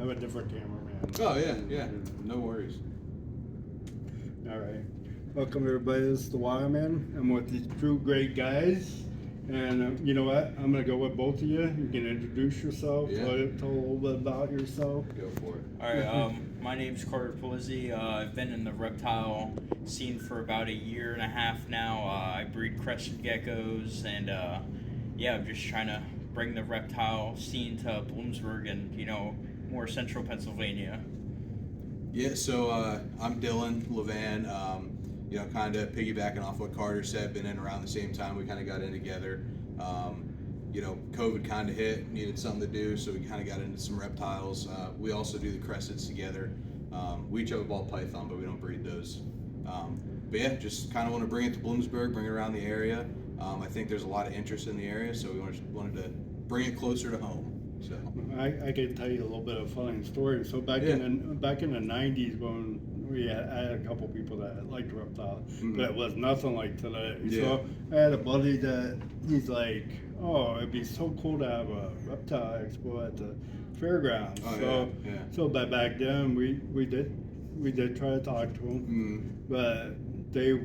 have a different cameraman. Oh, yeah. No worries. All right. Welcome, everybody. This is the Wildman. I'm with these two great guys. And you know what? I'm going to go with both of you. You can introduce yourself. Yeah. Tell a little bit about yourself. Go for it. All right, my name's Carter Polizzi. I've been in the reptile scene for about a year and a half now. I breed crested geckos, and I'm just trying to bring the reptile scene to Bloomsburg and, more central Pennsylvania. Yeah, so I'm Dylan Levan. Kind of piggybacking off what Carter said, been in around the same time we kind of got in together. COVID kind of hit, needed something to do, so we kind of got into some reptiles. We also do the cresteds together. We each have a ball python, but we don't breed those. Just kind of want to bring it to Bloomsburg, bring it around the area. I think there's a lot of interest in the area, so we wanted to bring it closer to home. So I can tell you a little bit of a funny story. So back in the 90s when I had a couple people that liked reptiles, but it was nothing like today. Yeah. So I had a buddy that he's like, oh, it'd be so cool to have a reptile expo at the fairgrounds. So back then we did try to talk to them, but they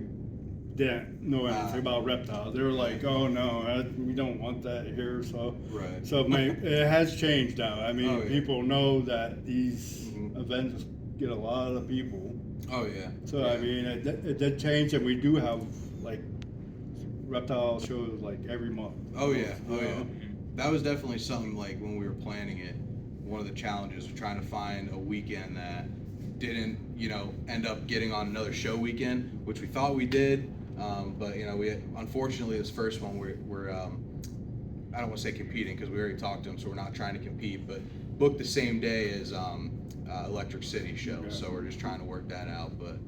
didn't know anything about reptiles. They were like, "Oh no, we don't want that here." So, it has changed now. I mean, people know that these events get a lot of people. Oh yeah. So I mean, it did change, and we do have like reptile shows like every month. Oh yeah. That was definitely something like when we were planning it. One of the challenges was trying to find a weekend that didn't, end up getting on another show weekend, which we thought we did. But we unfortunately this first one we're I don't want to say competing because we already talked to them, so we're not trying to compete, but booked the same day as Electric City show. Okay. So we're just trying to work that out, but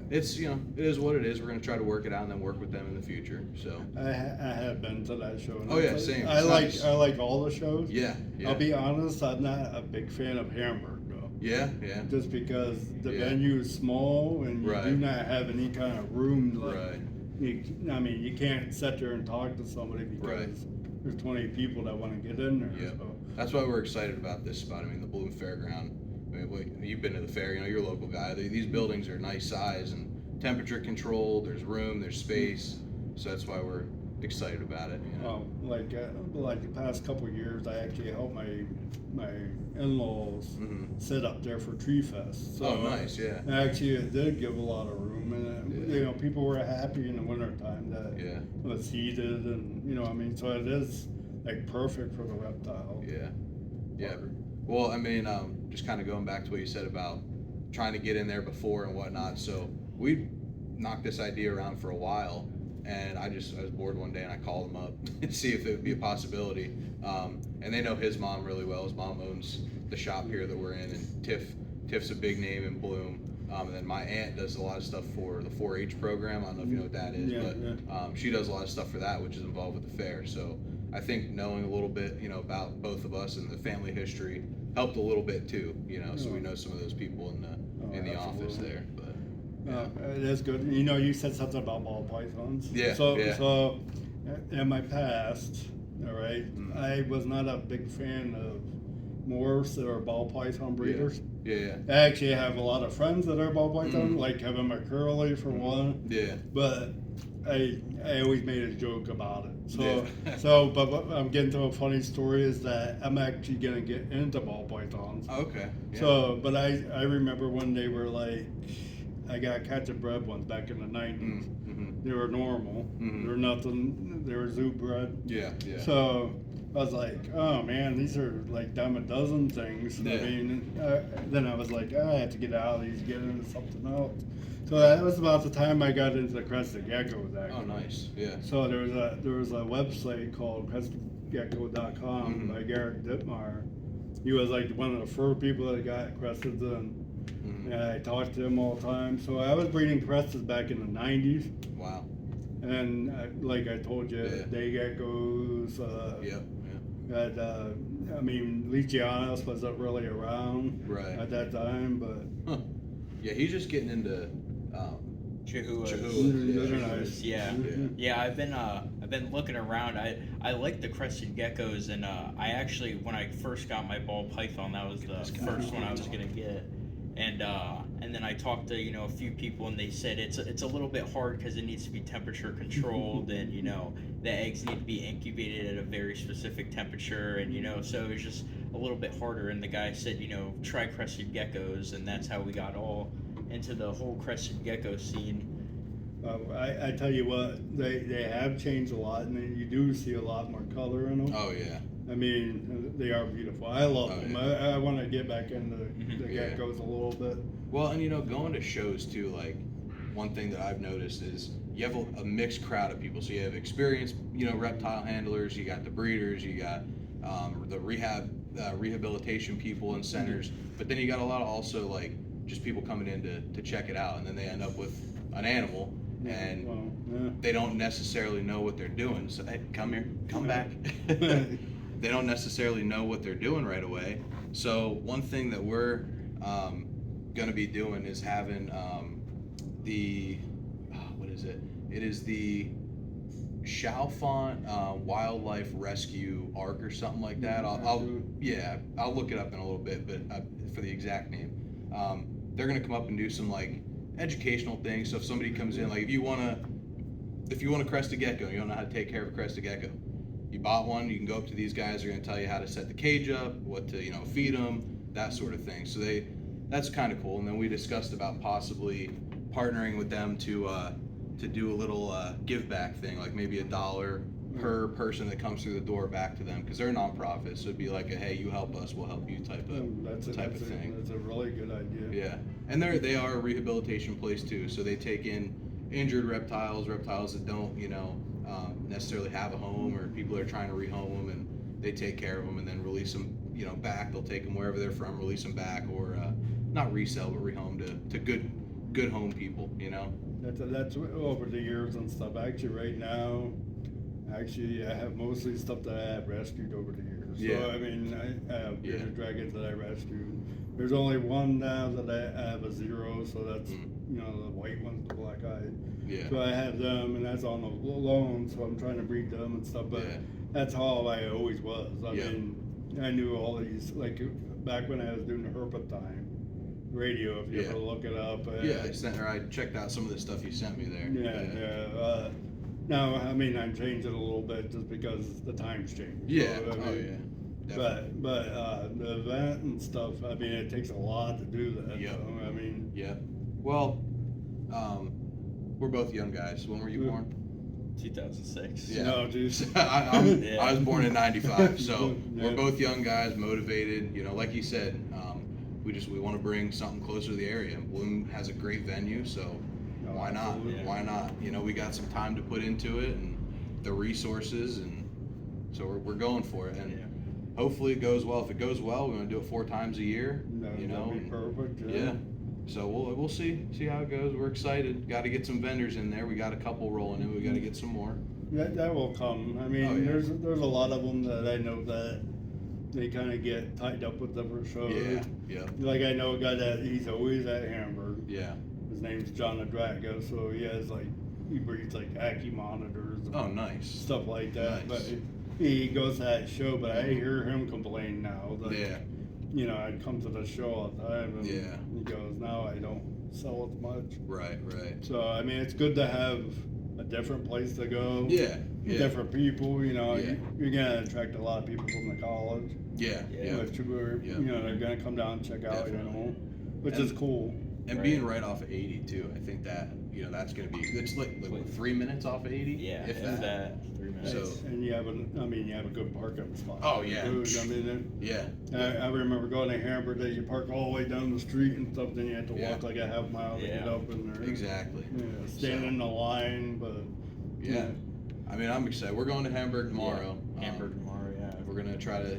it's it is what it is. We're going to try to work it out and then work with them in the future. So I have been to that show. Oh yeah, same. I like all the shows. Yeah. I'll be honest, I'm not a big fan of Hamburg. Yeah. Just because the venue is small and you do not have any kind of room. You can't sit there and talk to somebody because there's 20 people that want to get in there. Yeah. So. That's why we're excited about this spot. I mean, the Bloom Fair Ground. I mean, you've been to the fair. You're a local guy. These buildings are nice size and temperature controlled. There's room. There's space. So that's why we're excited about it. Like the past couple of years, I actually helped my in-laws sit up there for Tree Fest. So nice, yeah. Actually, it did give a lot of room, and people were happy in the wintertime that it was heated, and so it is like perfect for the reptile. Yeah. Well, I mean, just kind of going back to what you said about trying to get in there before and whatnot. So we knocked this idea around for a while. And I was bored one day and I called him up and see if it would be a possibility. And they know his mom really well. His mom owns the shop here that we're in, and Tiff's a big name in Bloom. And then my aunt does a lot of stuff for the 4-H program. I don't know if you know what that is, but she does a lot of stuff for that, which is involved with the fair. So I think knowing a little bit, about both of us and the family history helped a little bit too. So we know some of those people in the office there. But that's good. You said something about ball pythons. Yeah. So in my past, all right, I was not a big fan of Morse or ball python breeders. Yeah. I actually have a lot of friends that are ball python, like Kevin McCurley for one. Yeah. But I always made a joke about it. But I'm getting to a funny story is that I'm actually gonna get into ball pythons. Okay. Yeah. So, but I remember when they were like, I got catch and bred ones back in the 90s. They were normal. They were nothing. They were zoo bred. Yeah. So I was like, oh man, these are like dime a dozen things. Yeah. I mean, then I was like, I have to get out of these, get into something else. So that was about the time I got into the crested geckos. Actually. Oh, nice. Yeah. So there was a website called crestedgecko.com by Garrett Dittmar. He was like one of the first people that got crested and I talked to him all the time. So I was breeding crested back in the 90s. Wow. And like I told you, day geckos. Leachianus wasn't really around at that time, but yeah, he's just getting into Chihuahuas. They're nice. Yeah. I've I've been looking around. I like the crested geckos, and I actually, when I first got my ball python, that was the first one I was gonna get. And then I talked to a few people, and they said it's a little bit hard because it needs to be temperature controlled, and the eggs need to be incubated at a very specific temperature, and so it was just a little bit harder. And the guy said try crested geckos, and that's how we got all into the whole crested gecko scene. I tell you what, they have changed a lot, and then you do see a lot more color in them. Oh yeah. I mean, they are beautiful. I love them. Yeah. I want to get back into the geckos a little bit. Well, and going to shows too, like one thing that I've noticed is you have a mixed crowd of people. So you have experienced, reptile handlers, you got the breeders, you got the rehabilitation people and centers, but then you got a lot of also like just people coming in to check it out, and then they end up with an animal and they don't necessarily know what they're doing. So hey, come here, come back. They don't necessarily know what they're doing right away. So one thing that we're going to be doing is having what is it? It is the Chalfont Wildlife Rescue Arc or something like that. I'll look it up in a little bit, but for the exact name, they're going to come up and do some like educational things. So if somebody comes in, like if you want to crest a gecko, you don't know how to take care of a crested gecko. You bought one, you can go up to these guys. They're going to tell you how to set the cage up, what to feed them, that sort of thing. So that's kind of cool. And then we discussed about possibly partnering with them to do a little give back thing, like maybe $1 per person that comes through the door back to them, because they're nonprofits. So it'd be like a hey, you help us, we'll help you type of thing. That's a really good idea. Yeah, and they are a rehabilitation place too. So they take in injured reptiles that don't necessarily have a home, or people are trying to rehome them, and they take care of them and then release them back. They'll take them wherever they're from, release them back, or not resell but rehome to good home people. That's over the years and stuff. Actually, right now, I have mostly stuff that I have rescued over the years. Yeah. So I mean, I have bearded dragons that I rescued. There's only one now that I have a 0, so that's the white ones, the black eyed. Yeah. So I have them, and that's on a loan. So I'm trying to breed them and stuff. But that's how I always was. I mean, I knew all these, like back when I was doing the herpetime radio. If you ever look it up. I checked out some of the stuff you sent me there. Now, I mean, I'm changing a little bit just because the times change. Yeah. So, Definitely. But the event and stuff, I mean, it takes a lot to do that. Yep. So, I mean. Yeah. Well, we're both young guys. When were you born? 2006. Yeah. No, dude. I was born in '95, so we're both young guys, motivated. Like you said, we want to bring something closer to the area. Bloom has a great venue, so why not? Absolutely. Why not? We got some time to put into it and the resources, and so we're going for it. And hopefully it goes well. If it goes well, we're going to do it 4 times a year. That'd be perfect. Yeah. So we'll see how it goes. We're excited. Got to get some vendors in there. We got a couple rolling in. We got to get some more. That will come. I mean, there's a lot of them that I know that they kind of get tied up with different shows. Yeah. Like I know a guy that he's always at Hamburg. Yeah. His name's John Adrago, so he has he breeds like Ackie monitors. Oh, nice. Stuff like that. Nice. But he goes to that show, but I hear him complain now. I'd come to the show all the time, and he goes, now I don't sell as much. Right. So, I mean, it's good to have a different place to go. Yeah. Different people, you're going to attract a lot of people from the college. Yeah. Which are, they're going to come down and check out, which is cool. And being right off of 80 too, I think that that's going to be. It's like 3 minutes off of 80. Yeah, if that. 3 minutes. So, and you have a good parking spot. Oh yeah. I remember going to Hamburg. That you park all the way down the street and stuff. Then you have to walk like a half mile to get up in there. Exactly. Yeah, stand in the line, but. Yeah. I mean, I'm excited. We're going to Hamburg tomorrow. Hamburg tomorrow. Yeah. We're gonna try to,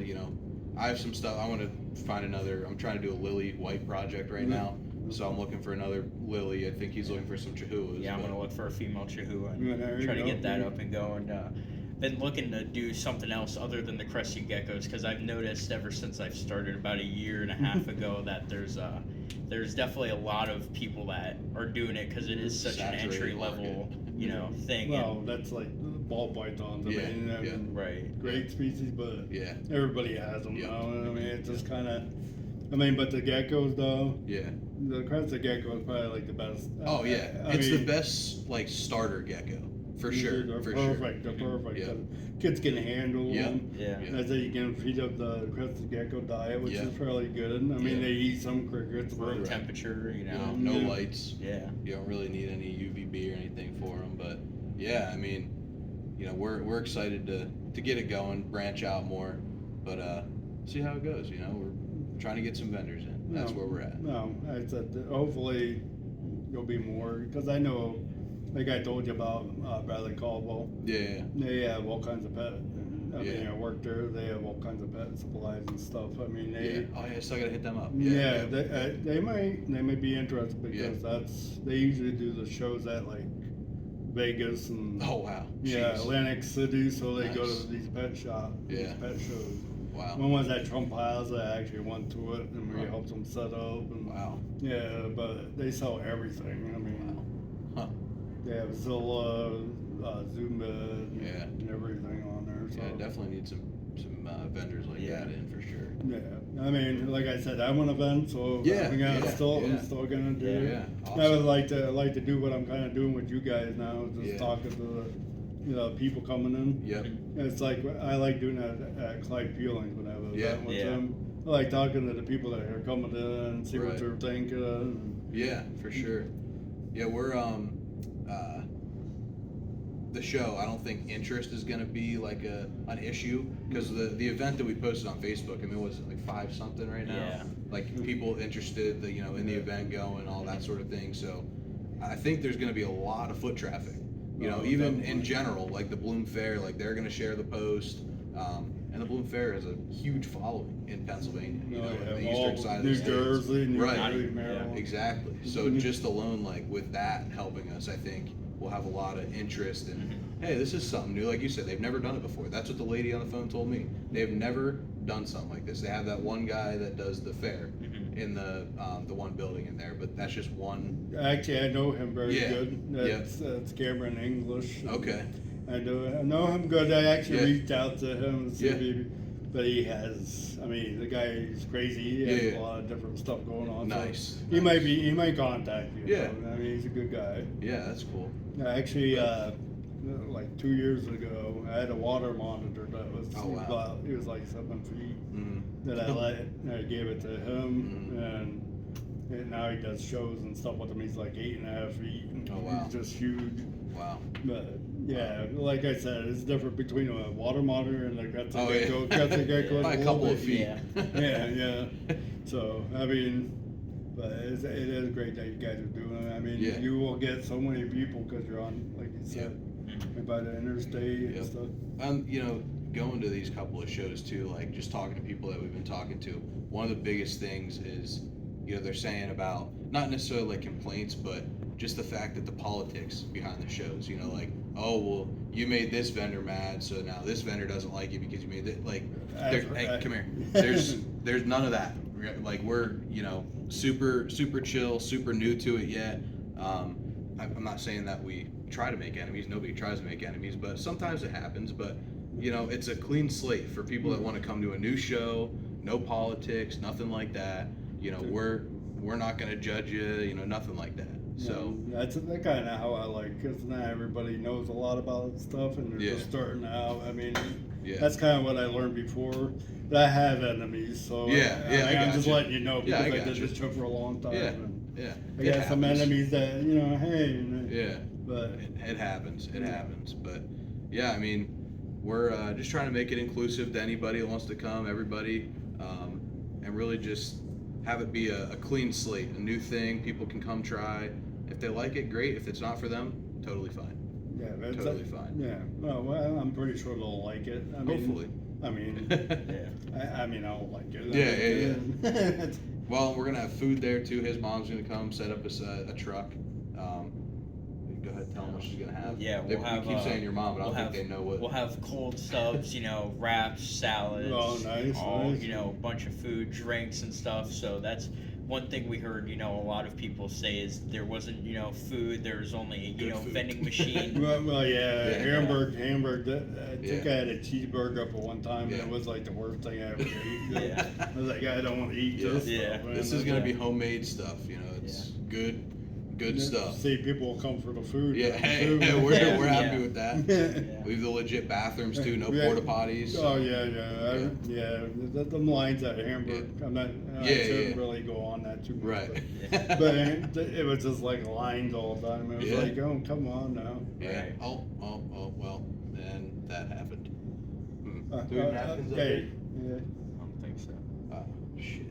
I have some stuff. I want to find another. I'm trying to do a lily white project right now. So I'm looking for another lily. I think he's looking for some chihuahuas. Yeah, I'm gonna look for a female chihuahua and Yeah, try to get that up and going. Been looking to do something else other than the crested geckos, because I've noticed ever since I've started about a year and a half ago that there's definitely a lot of people that are doing it because it is such an entry level thing. Well, that's like ball pythons. I mean, right. Great species, but Yeah. everybody has them Yep. now. I mean, it's just kind of. I mean, but the geckos though. Yeah. The crested gecko is probably like the best. Oh yeah, I it's mean, the best like starter gecko for sure. They're For perfect. sure. They're perfect. Yeah. Kids can handle Yeah. them. Yeah. Yeah. I say you can feed up the crested gecko diet, which Yeah. is fairly good. I mean, Yeah. they eat some crickets, but Room temperature, you know. No Yeah. lights. Yeah. You don't really need any UVB or anything for them, but yeah, I mean, we're excited to get it going, branch out more, but see how it goes. We're trying to get some vendors in. That's where we're at. No, I said that hopefully there'll be more because I know, like I told you about Bradley Caldwell. Yeah. They have all kinds of pet. I mean, Yeah. I work there. They have all kinds of pet supplies and stuff. I mean, they. Yeah. Oh yeah, so I gotta hit them up. Yeah, they might be interested because Yeah. they usually do the shows at like Vegas and Oh wow. yeah, Jeez. Atlantic City, so they go Nice. to these pet shops, Yeah. these pet shows. Wow. One was at Trump Plaza. I actually went to it and we Huh. helped them set up. And Wow. yeah, but they sell everything. I mean, Huh. they have Zilla, Zumba, Yeah. and everything on there. So. Yeah, definitely need some vendors like Yeah. that in for sure. Yeah, I mean, like I said, I'm an event, so Yeah, I'm yeah, I'm still gonna do. it. Yeah. I would Awesome. like to do what I'm kind of doing with you guys now, just Yeah. talking to the people coming in. Yep. It's like I like doing that at Clyde Peelings when I have an Yeah. event with Yeah. them. I like talking to the people that are coming in and see what Right. they're thinking. Yeah, for sure. Yeah, we're the show. I don't think interest is gonna be like an issue because the event that we posted on Facebook. I mean, was it like 5 something right now? Yeah. Like people interested, that in the event going, all that sort of thing. So I think there's gonna be a lot of foot traffic. Oh, Even definitely. in general, like the Bloom Fair, like they're gonna share the post. And the Bloom Fair has a huge following in Pennsylvania. Oh, the yeah, eastern all side of New the states. Jersey, New Right. Jersey, Yeah. Maryland. Exactly. So Mhm. just alone, like with that helping us, I think we'll have a lot of interest in. Hey, this is something new. Like you said, they've never done it before. That's what the lady on the phone told me. They've never done something like this. They have that one guy that does the fair in the one building in there, but that's just one. Actually, I know him very Yeah. good. That's Cameron English. Okay. I know him good. I actually Yeah. reached out to him to see Yeah. if he, but he has. I mean, the guy is crazy. He has Yeah. a lot of different stuff going on. so Nice. he might contact you. Yeah. I mean, he's a good guy. Yeah, that's cool. Actually, like 2 years ago, I had a water monitor that was Oh, wow. it was like 7 feet. Mm. That I gave it to him, and now he does shows and stuff with him. He's like 8.5 feet. And Oh, wow. He's just huge. Wow. But yeah, like I said, it's different between a water monitor and a Gretchen Oh, yeah. gecko. Gretchen gecko is By a little couple of bit- feet. Yeah. Yeah. So I mean, but it is great that you guys are doing it. I mean, Yeah. you will get so many people because you're on, like you said, by the interstate Yep. and stuff. Going to these couple of shows too, like just talking to people that we've been talking to, one of the biggest things is, they're saying about, not necessarily like complaints, but just the fact that the politics behind the shows, like, oh, well, you made this vendor mad, so now this vendor doesn't like you because you made it, like, hey, come here. There's none of that. Like, we're, super, super chill, super new to it yet. I'm not saying that we try to make enemies. Nobody tries to make enemies, but sometimes it happens. But it's a clean slate for people that want to come to a new show. No politics, nothing like that. We're not going to judge you. Nothing like that. So that's kind of how I like, because not everybody knows a lot about stuff, and they're just starting out. I mean, that's kind of what I learned before. But I have enemies, so I'm just letting you know because I did this show for a long time. Yeah. I got some enemies that hey. Yeah. But it happens. It happens. But yeah, I mean, we're just trying to make it inclusive to anybody that wants to come, everybody, and really just have it be a clean slate, a new thing. People can come try. If they like it, great. If it's not for them, totally fine. Yeah, that's Totally fine. Yeah. Well, I'm pretty sure they'll like it. I mean, Hopefully. I mean, Yeah. I mean, I'll like it. Yeah. Well, we're gonna have food there too. His mom's gonna come set up a truck. Go ahead, tell them what she's gonna have. Yeah, we'll have. We keep saying your mom, but I we'll don't have, think they know what. We'll have cold subs, wraps, salads. Oh, nice, All nice. a bunch of food, drinks, and stuff. So that's one thing we heard, a lot of people say is there wasn't, food. There was only, Good food. vending machine. Well, yeah, Yeah. Hamburg. I think Yeah. I had a cheeseburger up at one time, and Yeah. it was like the worst thing I ever ate. Yeah. I was like, I don't want to eat Yeah. this Yeah. stuff. Man. This is gonna be homemade stuff. It's good stuff. See, people will come for the food. Yeah, hey, too. we're Yeah. happy Yeah. with that. Yeah. We have the legit bathrooms too, no Yeah. porta potties. Oh yeah. The lines at Hamburg. Yeah. I Yeah, shouldn't yeah. really go on that too much. Right. But it was just like lines all the time. It was Yeah. like, oh, come on now. Yeah. Right. Oh, well, and that happened. Do we have napkins up okay. here? Yeah. I don't think so. Oh, shit.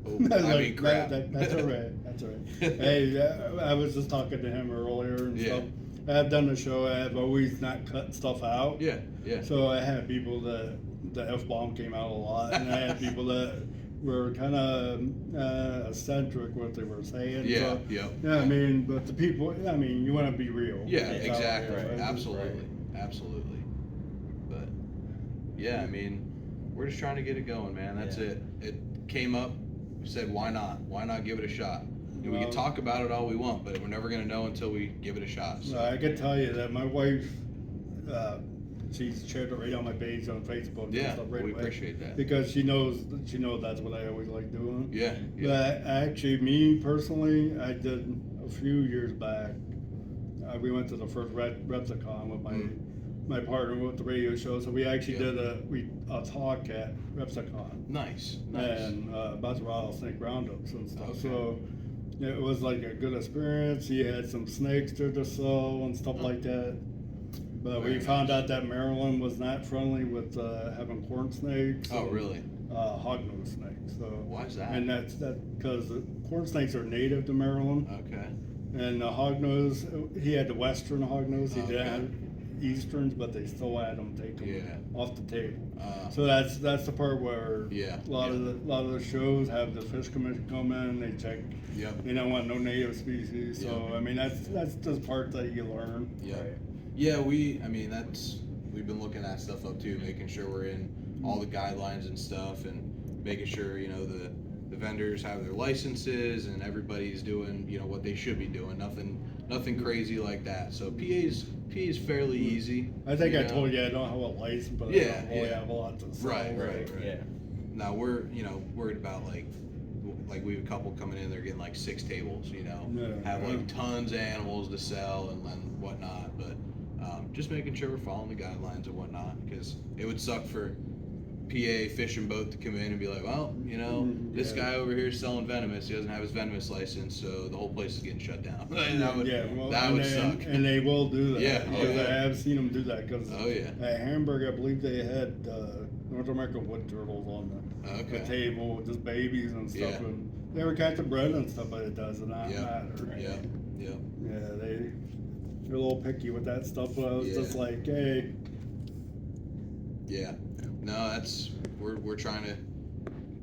Oh, That's I mean, crap. That's all right. That's all right. Hey, I was just talking to him earlier and Yeah. stuff. I've done the show. I've always not cut stuff out. Yeah, yeah. So I had people that the F-bomb came out a lot, and I had people that were kind of eccentric what they were saying. Yeah, So, yep. yeah. I mean, but the people. I mean, you want to be real. Yeah, That's how exactly. it is, right? Absolutely. Absolutely. But yeah, I mean, we're just trying to get it going, man. That's Yeah. it. It came up, we said, why not? Why not give it a shot? And we can Well- talk about it all we want, but we're never gonna know until we give it a shot. So. I can tell you that my wife, she's shared it right on my page on Facebook. and Yeah, stuff right we away, appreciate that. because she knows that's what I always like doing. Yeah, yeah. But actually, me personally, I did a few years back. We went to the first Repticon with my partner with the radio show. So we actually Yeah. did a talk at Repticon, Nice. and about the rattlesnake roundups and stuff. Okay. So it was like a good experience. He had some snakes there to sell and stuff like that. But Very we found nice. out that Maryland was not friendly with having corn snakes. Oh, and, really? Hognose snakes. So Why is that? and that's because the corn snakes are native to Maryland, Okay. and the hognose, he had the western hognose. He Okay. didn't have easterns, but they still had them take them Yeah. off the table. Uh, So that's the part where Yeah, a lot yeah. of the shows have the fish commission come in. They check. Yep. They don't want no native species. So Yeah. I mean that's just part that you learn. Yeah. Right. Yeah, we've been looking at stuff up too, making sure we're in all the guidelines and stuff, and making sure, the vendors have their licenses and everybody's doing, what they should be doing. Nothing crazy like that. So PA's fairly easy. I think I know. told you I don't have a license, but Yeah, I don't really yeah. have a lot to sell. Right. Yeah. Now we're, worried about like we have a couple coming in, they're getting like 6 tables, Yeah. have like tons of animals to sell and whatnot, but just making sure we're following the guidelines and whatnot, because it would suck for PA Fish and Boat to come in and be like, well, this Yeah. guy over here is selling venomous, he doesn't have his venomous license, so the whole place is getting shut down. that would suck. And they will do that. Yeah, because yeah. I have seen them do that. Because Oh, yeah. at Hamburg, I believe they had North American wood turtles on the Okay. table with just babies and stuff, Yeah. and they were catching bread and stuff, but it does not Yeah. matter. Yeah, yeah. Yeah, they're a little picky with that stuff. But I was Yeah. just like, hey, Yeah, no, we're trying to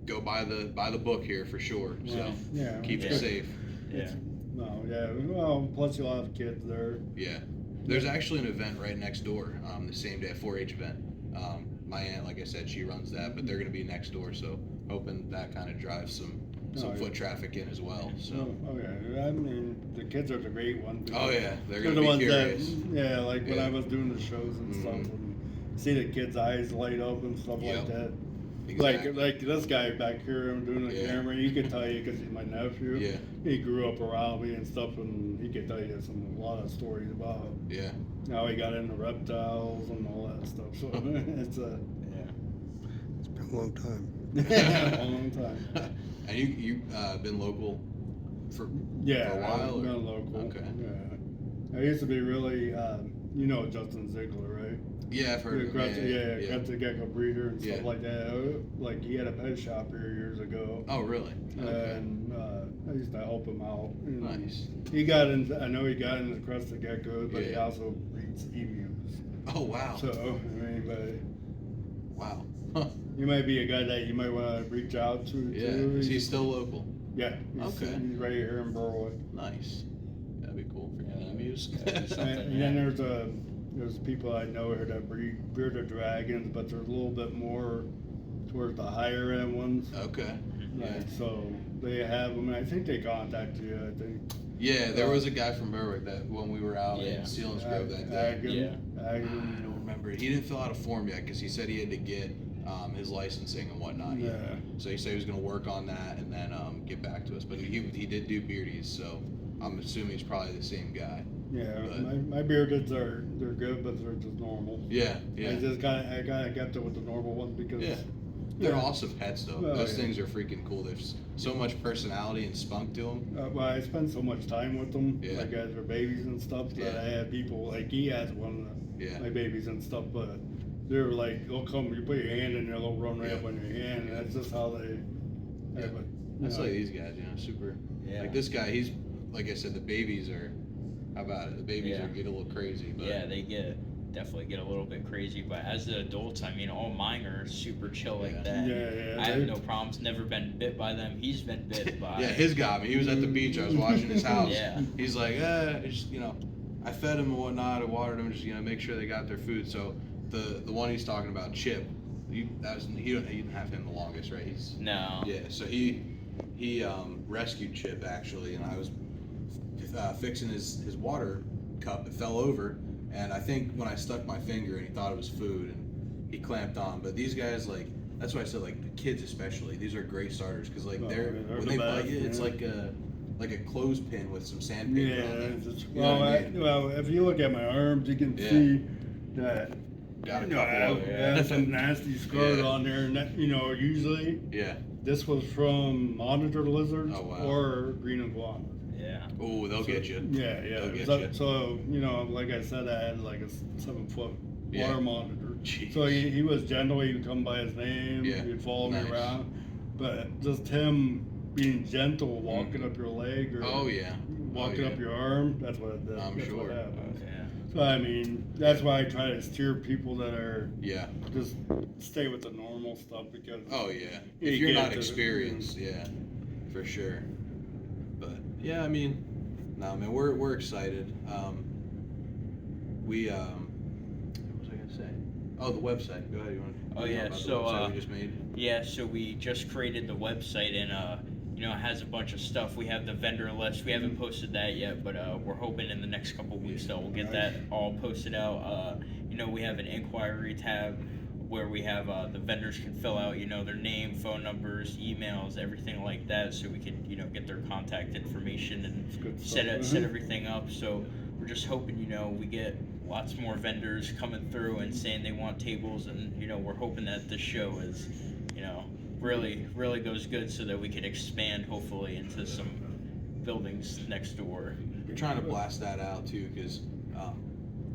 go by the book here for sure. So yeah, keep Yeah. it safe. Yeah. No, yeah. Well, plus you'll have kids there. Yeah, there's actually an event right next door, the same day, a 4-H event. My aunt, like I said, she runs that, but they're gonna be next door, so hoping that kind of drives some Oh, yeah. foot traffic in as well. So Okay, I mean, the kids are the great ones. oh yeah, they're They're gonna the be ones curious. that, yeah, like when Yeah. I was doing the shows and stuff, Mhm. and see the kids' eyes light up and stuff Yep. like that. Exactly. Like this guy back here, I'm doing the Yeah. camera. He could tell you because he's my nephew. Yeah. He grew up around me and stuff, and he could tell you a lot of stories about Yeah. how he got into reptiles and all that stuff. So it's a It's been a long time. long time. And you been local for Yeah, for a while? I've or- been local. Okay. Yeah, I used to be really, Justin Ziegler, right? Yeah, I've heard of Yeah, it. got the gecko breeder and stuff Yeah. like that. Like he had a pet shop here years ago, Oh, really? Okay. and I used to help him out. And Nice. He got into. I know he got into crested geckos, but he Yeah. also breeds emus. Oh, wow. So I mean, but Wow. Huh. he might be a guy that you might want to reach out to. Yeah. too. Is he still local? Yeah. He's, Okay. He's right here in Berwick. Nice. That'd be cool for you to use. And then there's people I know here that breed bearded dragons, but they're a little bit more towards the higher end ones. Okay. Yeah. Right, so they have them. I think they contacted you. I think. Yeah, there was a guy from Berwick that when we were out in Sealands Grove that day. I don't remember. He didn't fill out a form yet because he said he had to get his licensing and whatnot. Yeah. So he said he was going to work on that and then get back to us. But he did do beardies, so I'm assuming he's probably the same guy. Yeah, but, my beardeds they're good, but they're just normal. Yeah. I just kind of kept it with the normal ones because. They're awesome pets, though. Those things are freaking cool. There's so much personality and spunk to them. Well, I spend so much time with them, like as their babies and stuff, that I have people, like he has one of my babies and stuff, but they're like, they'll come, you put your hand in there, they'll run right up on your hand, and that's just how they. That's like these guys, super. Like this guy, he's, like I said, the babies are, how about it? The babies get a little crazy. But. Yeah, they definitely get a little bit crazy, but as the adults, I mean, all mine are super chill like that. I have no problems, never been bit by them. He's been bit by. His got me. He was at the beach. I was watching his house. He's like, it's, I fed him and whatnot. I watered him, just make sure they got their food. So the one he's talking about, Chip, he didn't have him the longest, right? No. Yeah. So he rescued Chip actually, and I was fixing his water cup. It fell over. And I think when I stuck my finger and he thought it was food and he clamped on. But these guys, that's why I said, the kids especially, these are great starters because, when they bite you, it's like a clothespin with some sandpaper on it. Well, if you look at my arms, you can see that got a I couple have some nasty scars on there. And that, usually this was from monitor lizards or green iguanas. Oh, they'll get you. So, like I said, I had like a 7-foot water monitor. Jeez. So he was gentle. He would come by his name. He'd follow me around. But just him being gentle, walking up your leg or walking up your arm, that's what it did. I'm that's sure. What happened. So, I mean, that's why I try to steer people that are just stay with the normal stuff because if you're not experienced, for sure. But yeah, I mean, no, man, we're excited. What was I gonna say? Oh, the website. Go ahead. You want to? So the website we just made. So we just created the website and it has a bunch of stuff. We have the vendor list. We haven't posted that yet, but we're hoping in the next couple of weeks that we'll get that all posted out. We have an inquiry tab where we have the vendors can fill out, their name, phone numbers, emails, everything like that, so we can, get their contact information and set everything up. So we're just hoping, we get lots more vendors coming through and saying they want tables, and we're hoping that this show is, really goes good so that we can expand hopefully into some buildings next door. We're trying to blast that out too, because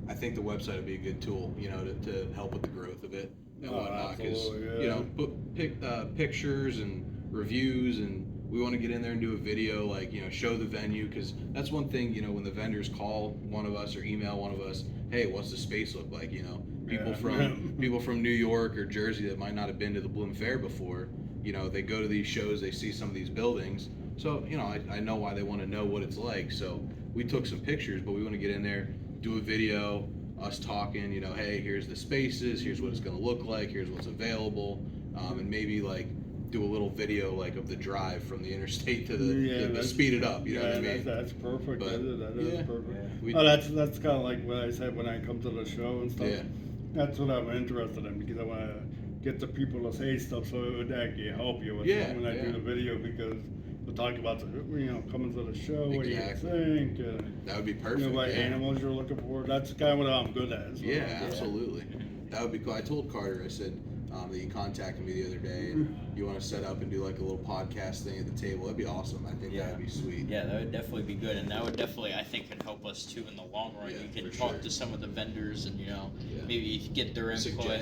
I think the website would be a good tool, to help with the growth of it and whatnot. Because put pictures and reviews, and we want to get in there and do a video, show the venue, because that's one thing. When the vendors call one of us or email one of us, hey, what's the space look like? People from New York or Jersey that might not have been to the Bloom Fair before, they go to these shows, they see some of these buildings. So, I know why they want to know what it's like. So we took some pictures, but we want to get in there, do a video, us talking, hey, here's the spaces, here's what it's going to look like, here's what's available, and maybe do a little video of the drive from the interstate to the speed it up. You know what I mean? That's perfect. But, that is perfect. Yeah. That's kind of like what I said when I come to the show and stuff. Yeah. That's what I'm interested in because I want to get the people to say stuff so it would actually help you with when I do the video because we'll talk about the coming to the show. What do you think? That would be perfect. What animals you're looking for. That's kind of what I'm good at. So. Yeah, absolutely. That would be cool. I told Carter, I said that you contacted me the other day and you want to set up and do a little podcast thing at the table. That'd be awesome. I think that would be sweet. Yeah, that would definitely be good, and that would definitely, I think, could help us too in the long run. You can talk to some of the vendors and maybe get their input.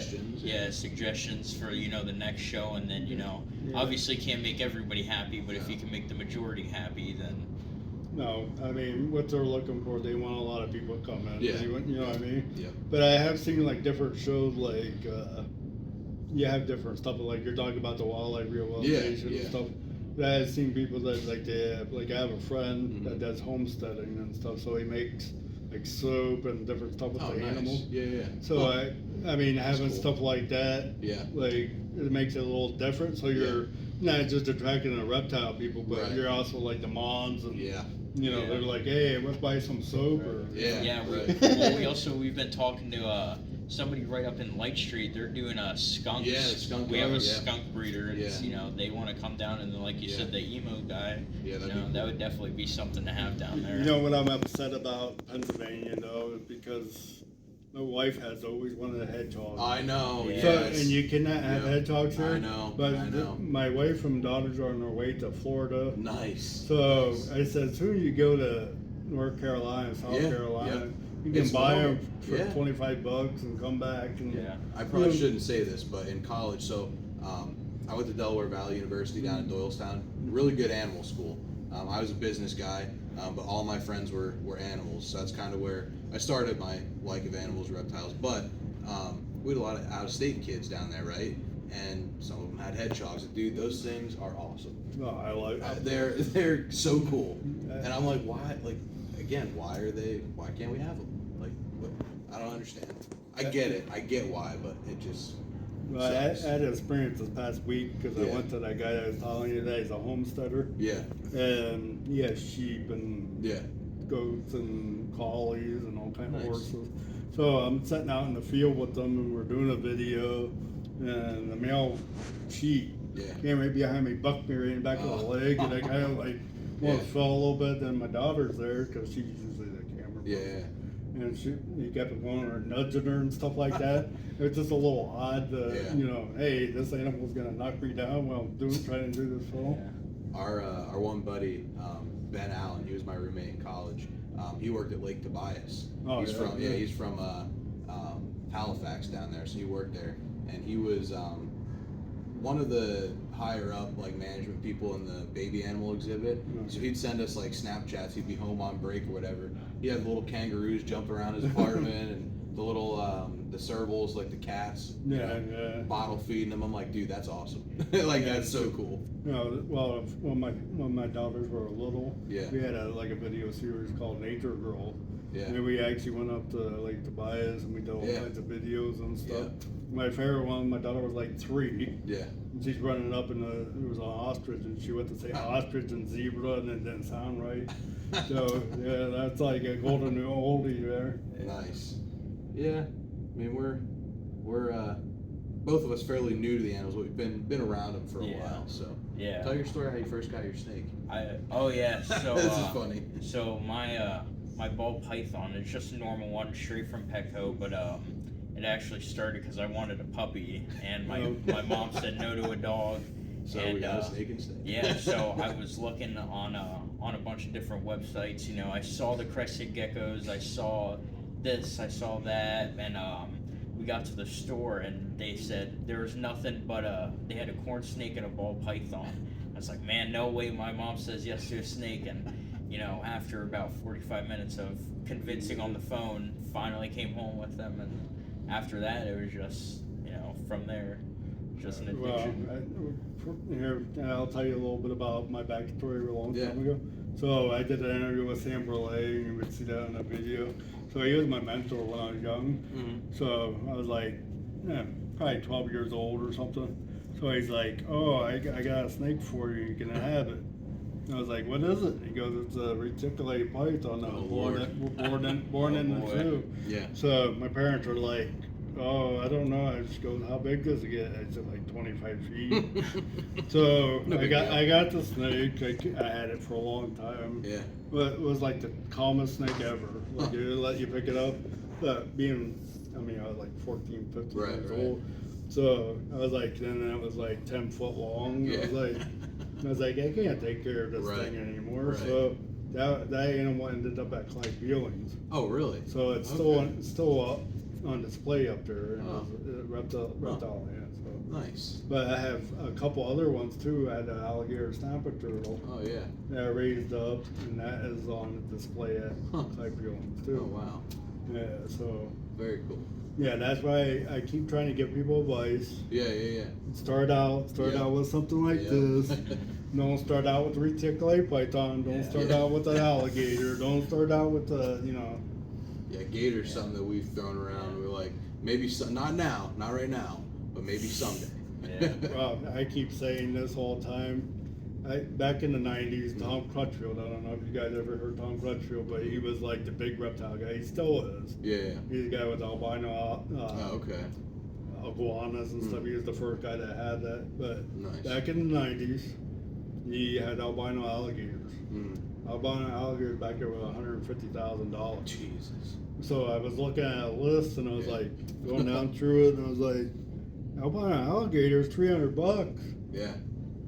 Suggestions for the next show, and then obviously can't make everybody happy, but if you can make the majority happy, then. No, I mean what they're looking for. They want a lot of people to come in. Yeah. You know what I mean? Yeah. But I have seen different shows you have different stuff you're talking about the wildlife rehabilitation and stuff. But I have seen people that they have, I have a friend that does homesteading and stuff, so he makes soap and different stuff with the animals. Yeah. So I mean having stuff like that, it it makes it a little different. So you're not just attracting the reptile people, but Right. you're also like the moms and Yeah. they're like, hey, let's buy some soap or Yeah, right. well, we've been talking to somebody right up in Light Street. They're doing a skunk. Yeah, the skunk We have a bar, yeah. skunk breeder, and they want to come down, and then, like you Yeah. said, the emo guy. Yeah, that'd be that cool. would definitely be something to have down there. You know what I'm upset about Pennsylvania though, is because my wife has always wanted a hedgehog. I know. Yeah. So, Yes. and you cannot have Yeah. hedgehogs here. I know. But I know. my wife and daughters are on their way to Florida. Nice. So Nice. I said, as soon as you go to North Carolina, South Yeah, Carolina, yeah. you can It's buy normal. them for Yeah. $25 and come back. And Yeah. I probably Yeah. shouldn't say this, but in college, I went to Delaware Valley University down in Doylestown. Really good animal school. I was a business guy, but all my friends were animals. So that's kind of where I started my like of animals, reptiles. But we had a lot of out-of-state kids down there, right? And some of them had hedgehogs. Dude, those things are awesome. No, I like. They're so cool. And I'm like, why? Like, again, why can't we have them? Like, what? I don't understand. I get it. I get why, but it just. Well, I had an experience this past week because I Yeah. went to that guy that I was telling you that he's a homesteader, Yeah. and he has sheep and Yeah. goats and collies and all kinds Nice. of horses. So I'm sitting out in the field with them and we're doing a video, and the male sheep Yeah. came right behind me, bucked me right in the back of the leg, and I kind of like almost fell a little bit. Then my daughter's there because she's usually the camera. Yeah. And he kept going or nudging her and stuff like that. It was just a little odd, Yeah. hey, this animal's gonna knock me down while I'm trying to do this film. Our one buddy, Ben Allen, he was my roommate in college. He worked at Lake Tobias. Oh, he's yeah, from yeah. he's from Halifax down there, so he worked there, and he was one of the higher up like management people in the baby animal exhibit. So he'd send us like Snapchats. He'd be home on break or whatever. He had little kangaroos jump around his apartment and the little the servals, like the cats. Yeah. Bottle feeding them. I'm like, dude, that's awesome. Like that's so cool. Well, when my daughters were little, Yeah. we had a video series called Nature Girl. Yeah. And we actually went up to Lake Tobias and we did all Yeah. kinds of videos and stuff. Yeah. My favorite one, my daughter was like 3. Yeah. And she's running up and it was an ostrich and she went to say ostrich and zebra and it didn't sound right. So yeah, that's like a golden oldie there. Nice. Yeah. I mean, we're both of us fairly new to the animals. We've been around them for a while. So Yeah. tell your story how you first got your snake. So This is funny. So my ball python is just a normal one, straight from Petco, but it actually started because I wanted a puppy, and my mom said no to a dog. So and, we got a snake instead. Yeah, so I was looking on a bunch of different websites. I saw the crested geckos, I saw this, I saw that, and we got to the store and they said there was nothing but they had a corn snake and a ball python. I was like, man, no way. My mom says yes to a snake, and after about 45 minutes of convincing on the phone, finally came home with them, and after that it was just from there, just an addiction. Here, I'll tell you a little bit about my backstory a long Yeah. time ago. So I did an interview with Sam Brulé, and you would see that in the video. So he was my mentor when I was young. Mm-hmm. So I was like, probably 12 years old or something. So he's like, oh, I got a snake for you. You can have it. And I was like, what is it? He goes, it's a reticulated python that was born in the zoo. Yeah. So my parents were like, oh, I don't know. I just goes, how big does it get? I said like 25 feet. So No big deal. I got the snake. I had it for a long time. Yeah. But it was like the calmest snake ever. Like it would let you pick it up. But I was like 14, 15 Right, years right. old. So I was like, then it was like 10 foot long. Yeah. I was like, I can't take care of this Right. thing anymore. Right. So that animal ended up at Clyde Feelings. Oh, really? So it's still on display up there in the reptile land. So. Nice. But I have a couple other ones too. I had an alligator snapper turtle Oh, yeah. that I raised up, and that is on display at Clyde Feelings too. Oh, wow. Yeah, so Very cool. yeah, that's why I keep trying to give people advice. Yeah. Start out with something like Yeah. this. Don't start out with the reticulated python. Don't start out with the alligator. Don't start out with the Yeah, gator's something that we've thrown around. We're like, maybe not now, not right now, but maybe someday. Yeah. Well, I keep saying this all the time. Back in the 90s, Tom Crutchfield, I don't know if you guys ever heard Tom Crutchfield, but he was like the big reptile guy. He still is. Yeah. He's the guy with albino Okay. iguanas and stuff. He was the first guy that had that. But Nice. back in the 90s, he had albino alligators. Albino alligators back there were $150,000. Jesus. So I was looking at a list and I was like going down through it and I was like, albino alligators, $300. Yeah.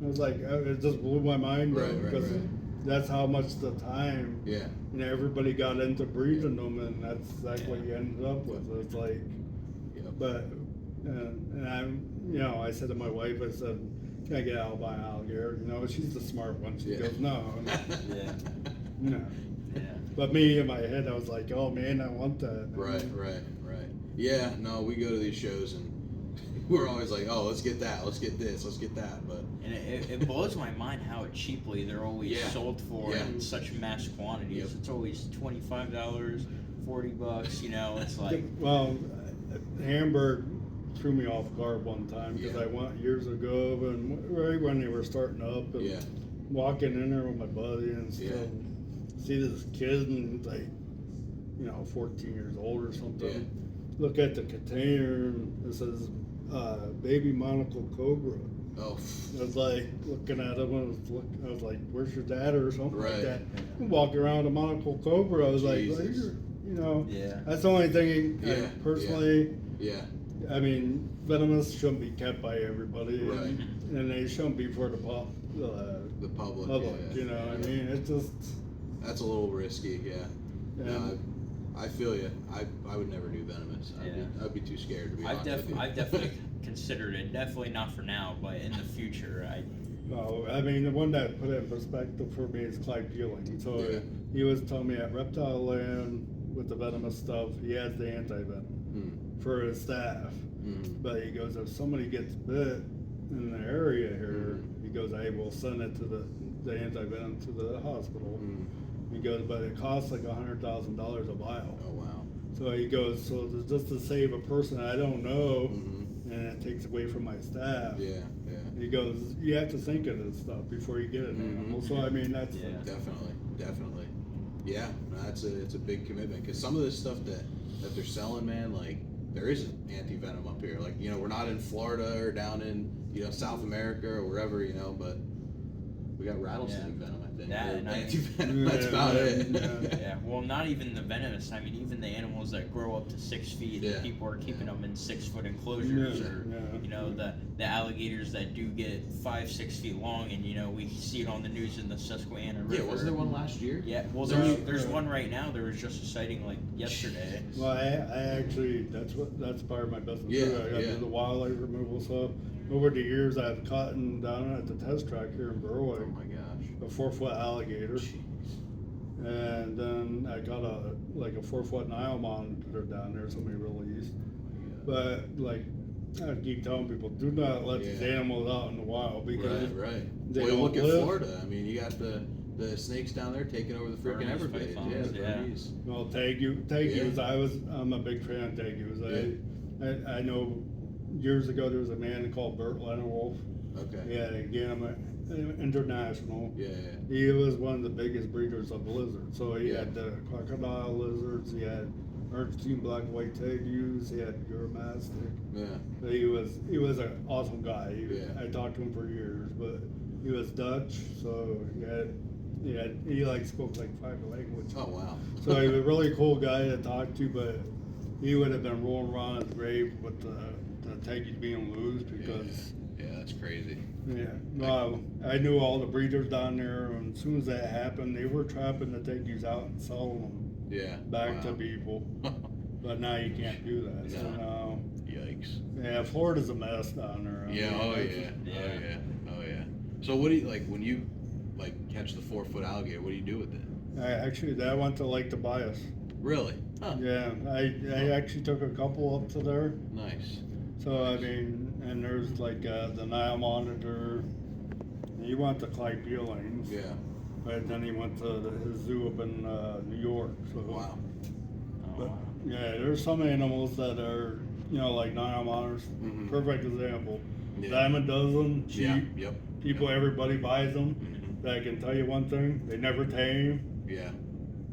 I was like, it just blew my mind Right, because that's how much the time. Yeah. Everybody got into breeding them, and that's what you ended up with. It's like, but and I said to my wife, I said, can I get albino alligator? She's the smart one. She goes, no. Yeah. No. Yeah. But me in my head, I was like, oh man, I want that. Right. Yeah, no, we go to these shows and we're always like, oh, let's get that, let's get this, let's get that, but. And it blows my mind how cheaply they're always sold for in such mass quantities. Yep. It's always $25, $40. It's like. Well, Hamburg threw me off guard one time because I went years ago, and right when they were starting up, and walking in there with my buddy and stuff, see this kid and like, 14 years old or something. Look at the container and it says baby monocle cobra. Oh. I was like looking at him and I was like, where's your dad or something like that. Walking around a monocle cobra, I was like, well, that's the only thing personally. I mean, venomous shouldn't be kept by everybody, and they shouldn't be for the public. I mean, it's just. That's a little risky, No, I feel you. I would never do venomous. I'd be too scared to be honest with you. I've definitely considered it. Definitely not for now, but in the future, No, I mean the one that put it in perspective for me is Clyde Peeling. So he was telling me at Reptile Land with the venomous stuff, he has the anti-venom for his staff. But he goes, if somebody gets bit in the area here, he goes, I will send it to the anti-venom to the hospital. He goes, but it costs like $100,000 a vial. Oh wow. So he goes, so just to save a person I don't know, and it takes away from my staff. He goes, you have to think of this stuff before you get an animal. So I mean, that's definitely. Yeah, no, it's a big commitment because some of this stuff that they're selling, man, like there isn't anti-venom up here. Like we're not in Florida or down in South America or wherever, but we got rattlesnake venom. Anti-venom. That's about it. Well, not even the venomous. I mean, even the animals that grow up to 6 feet, and people are keeping them in 6-foot enclosures, or the alligators that do get 5-6 feet long, and we see it on the news in the Susquehanna River. Yeah, wasn't there one last year? Yeah, well, there's one right now. There was just a sighting like yesterday. Well, I actually that's part of my business. I got to do the wildlife removal stuff. Over the years, I've caught down at the test track here in Berwick. Oh my gosh. A 4-foot alligator. And then I got a 4-foot Nile monitor down there, somebody released. But I keep telling people, do not let these animals out in the wild because they don't look live. At Florida. I mean, you got the snakes down there taking over the freaking Everglades. Well, tegus. I'm a big fan of tegus. I know years ago there was a man called Bert Leonard. Okay. Yeah, again, international. Yeah. He was one of the biggest breeders of lizards. So he had the crocodile lizards. He had Argentine black white tegus. He had Euromastic. Yeah. So he was an awesome guy. I talked to him for years, but he was Dutch, so he spoke like 5 languages. Oh wow. So he was a really cool guy to talk to, but he would have been rolling around his grave with the tegus being loose because. Yeah, that's crazy. Yeah, well, I knew all the breeders down there, and as soon as that happened, they were trapping the tegus out and selling them back to people. But now you can't do that. So now, yikes. Yeah, Florida's a mess down there. Oh yeah. So what do you when you catch the 4-foot alligator? What do you do with it? I went to Lake Tobias. Really? Huh. Yeah, I actually took a couple up to there. Nice. So I mean, and there's the Nile monitor. He went to Clyde Peelings. Yeah. But then he went to his zoo up in New York. So. Wow. But there's some animals that are like Nile monitors. Perfect example. Diamond does them cheap. Yeah. Yep. People, everybody buys them. Mhm. But I can tell you one thing: they never tame. Yeah.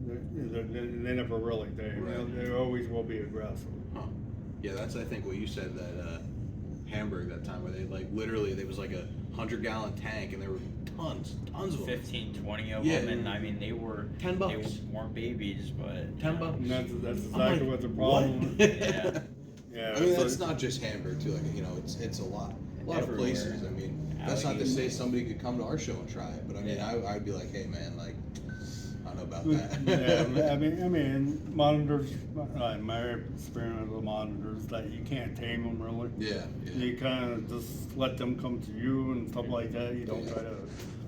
They never really tame. Right. They always will be aggressive. Huh. Yeah, that's I think what you said that Hamburg that time where they like literally there was like a 100-gallon tank and there were tons of them. 15, 20 of Yeah. them, and I mean they were $10. They weren't babies, but $10. And that's exactly I'm like, what the problem is. Yeah. Yeah, I mean, so- that's not just Hamburg too. Like it's a lot of Everywhere. places. I mean, that's not to say somebody could come to our show and try it, but I mean, Yeah. I'd be like, hey man, like I don't know about that. Yeah, I mean, monitors. My experience with monitors that you can't tame them really. Yeah. You kind of just let them come to you and stuff like that. You don't try to.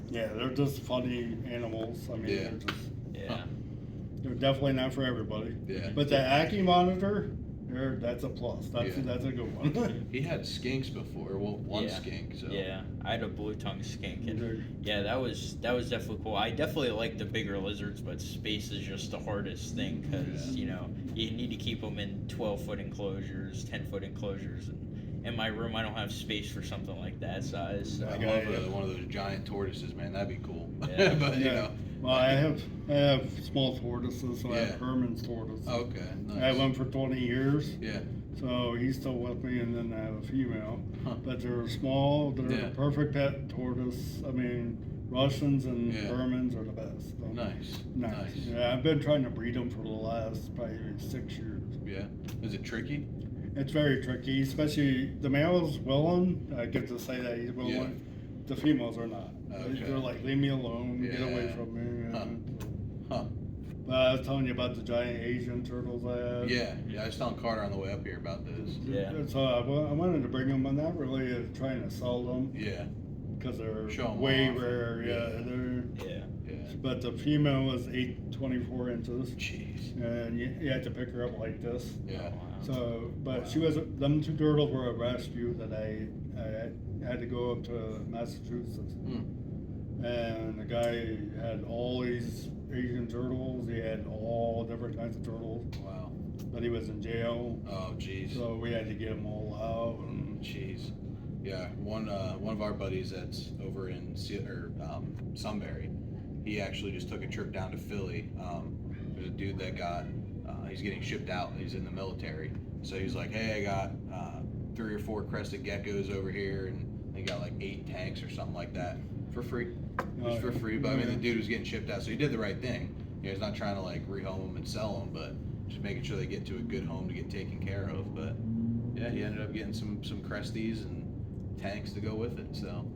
Yeah, they're just funny animals. I mean, Yeah. Yeah. they're definitely not for everybody. Yeah. But the Ackie monitor, that's a plus. That's a good one. He had skinks before. Well, one Yeah. skink. So. Yeah, I had a blue tongue skink, and They're- yeah, that was definitely cool. I definitely like the bigger lizards, but space is just the hardest thing because you need to keep them in 12-foot enclosures, 10-foot enclosures, and in my room I don't have space for something like that size. So. I love one of those giant tortoises, man. That'd be cool. Yeah. But you know. Well, I have small tortoises, so I have Yeah. Herman's tortoise. Okay. Nice. I had one for 20 years. Yeah. So he's still with me, and then I have a female. Huh. But they're small. They're Yeah. a perfect pet tortoise. I mean, Russians and Yeah. Hermans are the best. So, Nice. nice. Yeah, I've been trying to breed them for the last probably 6 years. Yeah. Is it tricky? It's very tricky, especially the male's willing. I get to say that he's willing. Yeah. The females are not. Okay. They're like, leave me alone, get away Yeah. from me. Huh. Huh. But I was telling you about the giant Asian turtles I had. Yeah. I was telling Carter on the way up here about this. Yeah. So I wanted to bring them. I'm not really trying to sell them Yeah. because they're Show 'em way off. rare. Yeah, they're. Yeah. Yeah. But the female was 824 inches, Jeez. and you had to pick her up like this. Yeah. Wow. So, but Wow. she was. Them two turtles were a rescue that I had to go up to Massachusetts, and the guy had all these Asian turtles. He had all different kinds of turtles, Wow. but he was in jail, Oh, jeez. so we had to get them all out. And Jeez. Yeah. One of our buddies that's over in Sunbury, he actually just took a trip down to Philly. There's a dude that got he's getting shipped out. He's in the military, so he's like, hey, I got 3 or 4 crested geckos over here, and they got like 8 tanks or something like that for free. Just for free. But I mean, the dude was getting shipped out, so he did the right thing. You know, he's not trying to like rehome them and sell them, but just making sure they get to a good home to get taken care of. But yeah, he ended up getting some cresties and tanks to go with it. So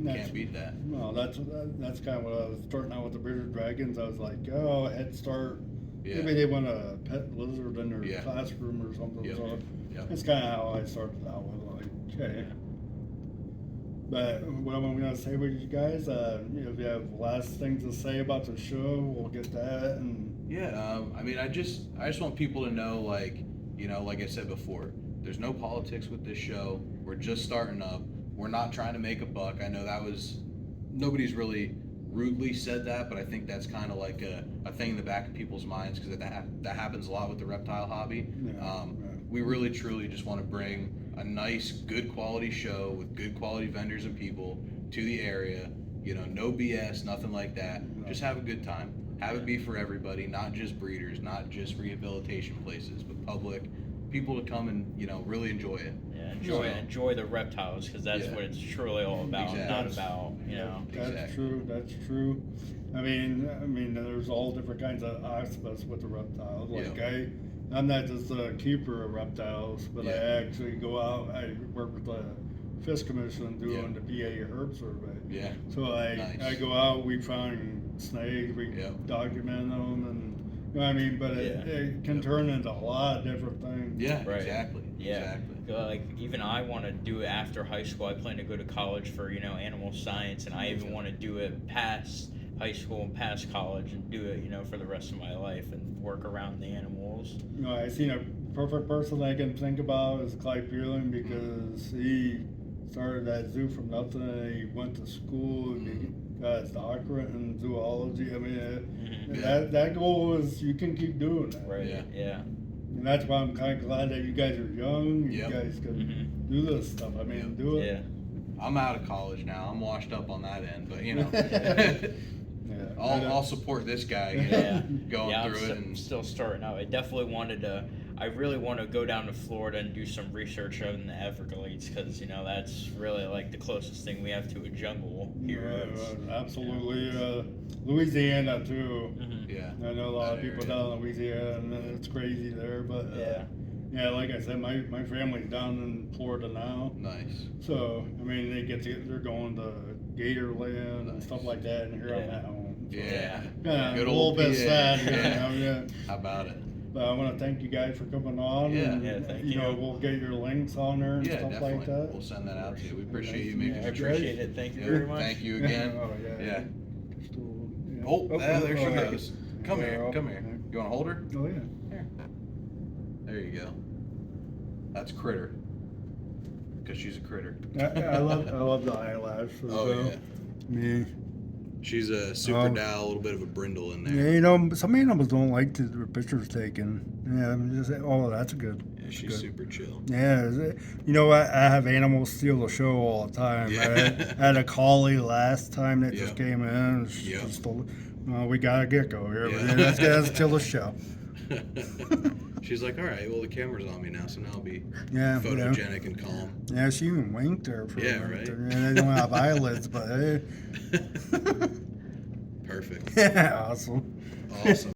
can't beat that. No, that's kind of what I was starting out with the British Dragons. I was like, oh, head start. Yeah. Maybe they want a pet lizard in their Yeah. classroom or something. Yep. So Yep. that's kind of how I started out with like, okay. But what I'm gonna say with you guys, if you have last things to say about the show, we'll get that. And Yeah, I mean, I just want people to know, like, you know, like I said before, there's no politics with this show. We're just starting up. We're not trying to make a buck. I know nobody's really rudely said that, but I think that's kind of like a thing in the back of people's minds because that happens a lot with the reptile hobby. Yeah, We really, truly just want to bring a nice, good quality show with good quality vendors and people to the area. You know, no BS, nothing like that. Just have a good time. Have it be for everybody, not just breeders, not just rehabilitation places, but public people to come and, you know, really enjoy it. Yeah, enjoy the reptiles because that's what it's truly all about. Exactly. Not about that's Exactly. That's true. I mean, there's all different kinds of aspects with the reptiles. Like I'm not just a keeper of reptiles, but I actually go out. I work with the Fish Commission doing the PA herb survey. Yeah. So I go out. We find snakes. We document them, and you know what I mean. But it can turn into a lot of different things. Yeah. Right. Exactly. Yeah. Exactly. Like even I want to do it after high school. I plan to go to college for animal science, and I even want to do it past high school and past college and do it for the rest of my life and work around the animals. You know, I seen a perfect person I can think about is Clyde Pearland because he started that zoo from nothing. He went to school and he got his doctorate in zoology. I mean, that goal is you can keep doing that. Right. Yeah. And that's why I'm kind of glad that you guys are young. You guys can do this stuff. I mean, do it. Yeah. I'm out of college now. I'm washed up on that end, but you know, Yeah. I'll support this guy, you know, Yeah. going Yeah, through it. I'm And still starting out. I really want to go down to Florida and do some research on the Everglades because, you know, that's really like the closest thing we have to a jungle here. Absolutely. Louisiana, too. Mhm. yeah, I know a lot of that people area. down in Louisiana, and it's crazy there. But yeah, like I said, my family's down in Florida now. Nice. So I mean, they're going to Gatorland and stuff like that, and here I'm Yeah. at home. So, Yeah. yeah, Good a old little bit PA. sad. Yeah. You know, yeah. How about it? But I want to thank you guys for coming on. Yeah. and, Yeah, thank you know, you. we'll get your links on there and Yeah, stuff definitely. like that. We'll send that out to you. We appreciate you Yeah, making I the trip. appreciate it. Thank you Yeah, very much. Thank you again. Oh yeah. Yeah. Still, yeah. Oh, there she yeah. goes. Come Yeah, here. oh, Come here. yeah. You want to hold her? Oh yeah. There you go. That's Critter. Because she's a critter. I love the eyelash. Oh, yeah. Me. She's a super dow, a little bit of a brindle in there. Yeah, you know, some animals don't like their pictures taken. Yeah, I'm just that's good. Yeah, That's she's good. super chill. Yeah, you know, I have animals steal the show all the time. Yeah. I had a collie last time that just Yep. came in. And Yep. she stole, we got a gecko here. Yeah. But let's kill the show. She's like, all right, well, the camera's on me now, so now I'll be Yeah, photogenic and calm. Yeah, she even winked there for Yeah, a minute. right. Yeah, they don't have eyelids, but hey. Perfect. Yeah, awesome. Awesome.